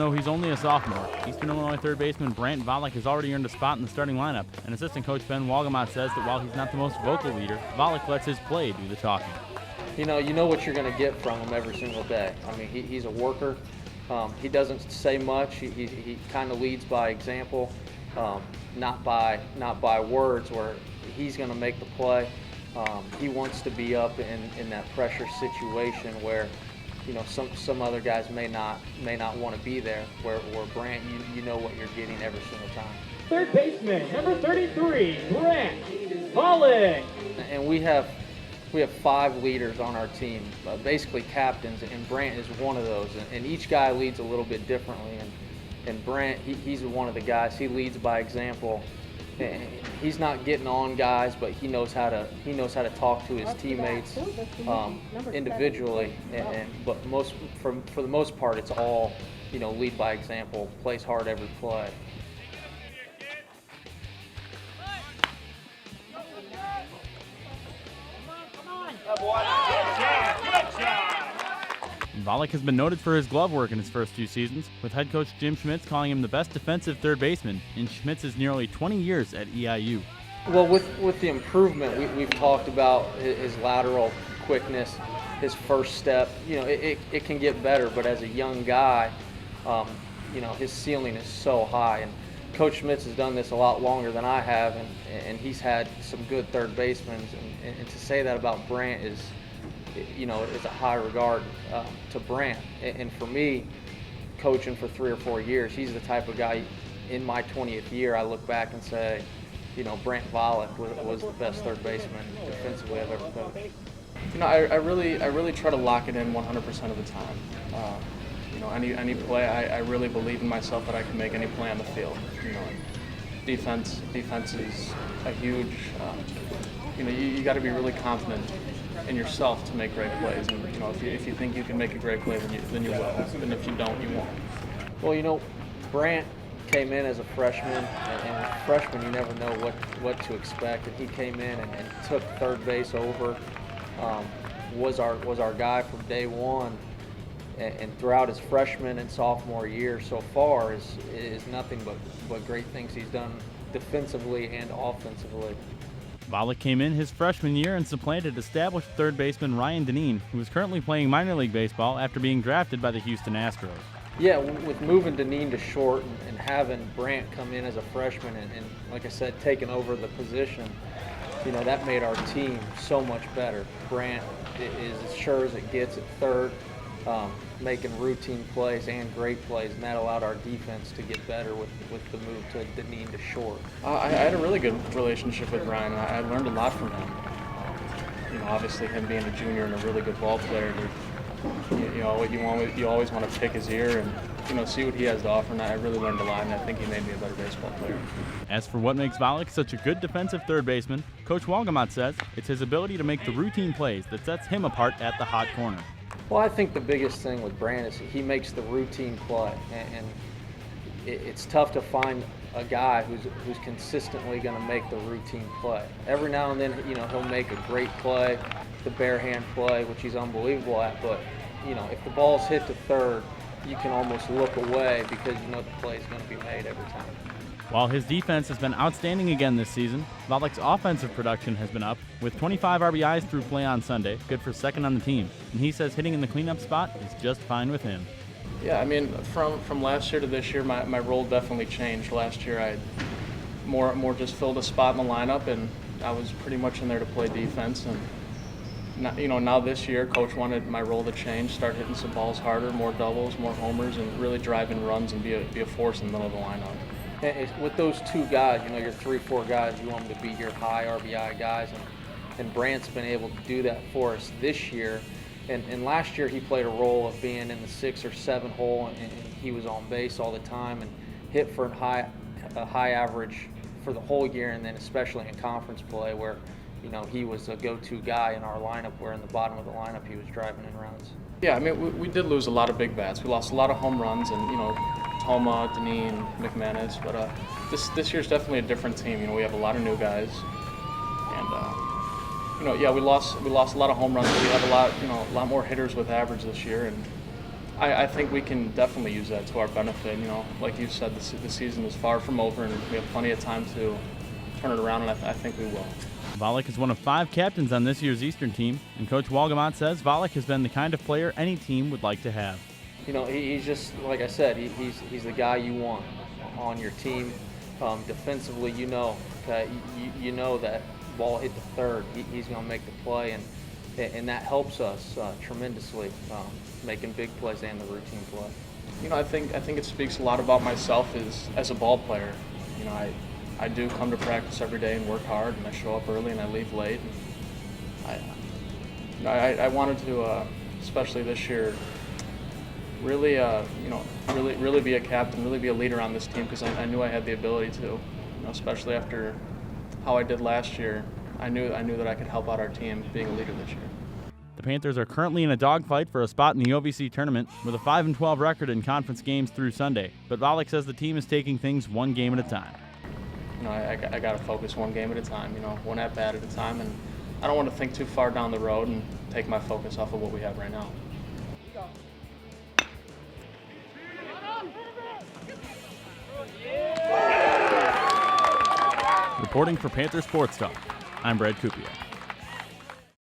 though he's only a sophomore, Eastern Illinois third baseman Brant Valach has already earned a spot in the starting lineup, and assistant coach Ben Walgamot says that while he's not the most vocal leader, Valach lets his play do the talking. You know what you're going to get from him every single day. I mean, he's a worker. He doesn't say much. He kind of leads by example, not by words. Where he's going to make the play. He wants to be up in that pressure situation where, some other guys may not want to be there. Where Brant, you know what you're getting every single time. Third baseman, number 33, Brant Valach. And we have 5 leaders on our team, basically captains, and Brant is one of those. And each guy leads a little bit differently. And Brant, he's one of the guys. He leads by example. And he's not getting on guys, but he knows how to talk to his teammates individually. But for the most part, it's all lead by example. Plays hard every play. Valach has been noted for his glove work in his first few seasons, with head coach Jim Schmitz calling him the best defensive third baseman in Schmitz's nearly 20 years at EIU. Well, with the improvement, we've talked about his lateral quickness, his first step. It can get better, but as a young guy, his ceiling is so high. And Coach Schmitz has done this a lot longer than I have, and he's had some good third basemen. And to say that about Brant is a high regard to Brant. And for me, coaching for 3 or 4 years, he's the type of guy, in my 20th year, I look back and say, Brant Valach was the best third baseman defensively I've ever coached. I really try to lock it in 100% of the time. Any play, I really believe in myself that I can make any play on the field. Defense is a huge, you got to be really confident in yourself to make great plays. And if you think you can make a great play, then you will. And if you don't, you won't. Well, Brant came in as a freshman, and with freshmen you never know what to expect. And he came in and took third base over. Was our guy from day one, and throughout his freshman and sophomore year so far is nothing but great things he's done defensively and offensively. Valach came in his freshman year and supplanted established third baseman Ryan Deneen, who is currently playing minor league baseball after being drafted by the Houston Astros. Yeah, with moving Deneen to short and having Brant come in as a freshman and like I said, taking over the position, that made our team so much better. Brant is as sure as it gets at third, making routine plays and great plays, and that allowed our defense to get better with the move to Deneen to short. I had a really good relationship with Ryan, and I learned a lot from him. Obviously him being a junior and a really good ball player, you always want to pick his ear and see what he has to offer, and I really learned a lot, and I think he made me a better baseball player. As for what makes Valach such a good defensive third baseman, Coach Walgamot says it's his ability to make the routine plays that sets him apart at the hot corner. Well, I think the biggest thing with Brant is he makes the routine play, and it's tough to find a guy who's consistently going to make the routine play. Every now and then, he'll make a great play, the bare hand play, which he's unbelievable at, but, if the ball's hit to third, you can almost look away because the play is going to be made every time. While his defense has been outstanding again this season, Valach's offensive production has been up, with 25 RBIs through play on Sunday, good for second on the team, and he says hitting in the cleanup spot is just fine with him. Yeah, from last year to this year, my role definitely changed. Last year I more just filled a spot in the lineup, and I was pretty much in there to play defense. And now this year, Coach wanted my role to change, start hitting some balls harder, more doubles, more homers, and really drive in runs and be a force in the middle of the lineup. With those 2 guys, your 3-4 guys, you want them to be your high RBI guys, and Brant's been able to do that for us this year. And last year he played a role of being in the 6 or 7 hole, and he was on base all the time and hit for a high average for the whole year, and then especially in conference play where he was a go-to guy in our lineup, where in the bottom of the lineup he was driving in runs. Yeah, we did lose a lot of big bats. We lost a lot of home runs, and Toma, Deneen, McManus, but this year's definitely a different team. We have a lot of new guys, and we lost a lot of home runs, but we have a lot more hitters with average this year, and I think we can definitely use that to our benefit. You know, like you said, the season is far from over, and we have plenty of time to turn it around, and I think we will. Valach is one of 5 captains on this year's Eastern team, and Coach Walgamont says Valach has been the kind of player any team would like to have. You know, he's just, like I said, he's the guy you want on your team. Defensively, you know, okay, you know that ball hit the third, he's going to make the play, and that helps us tremendously, making big plays and the routine play. You know, I think it speaks a lot about myself as a ball player. You know, I do come to practice every day and work hard, and I show up early and I leave late. And I wanted to, especially this year, really, really be a captain, really be a leader on this team, because I knew I had the ability to. You know, especially after how I did last year, I knew that I could help out our team being a leader this year. The Panthers are currently in a dogfight for a spot in the OVC tournament with a 5-12 record in conference games through Sunday, but Valach says the team is taking things one game at a time. You know, I got to focus one game at a time, you know, one at-bat at a time, and I don't want to think too far down the road and take my focus off of what we have right now. Reporting for Panther Sports Talk, I'm Brad Kupiak.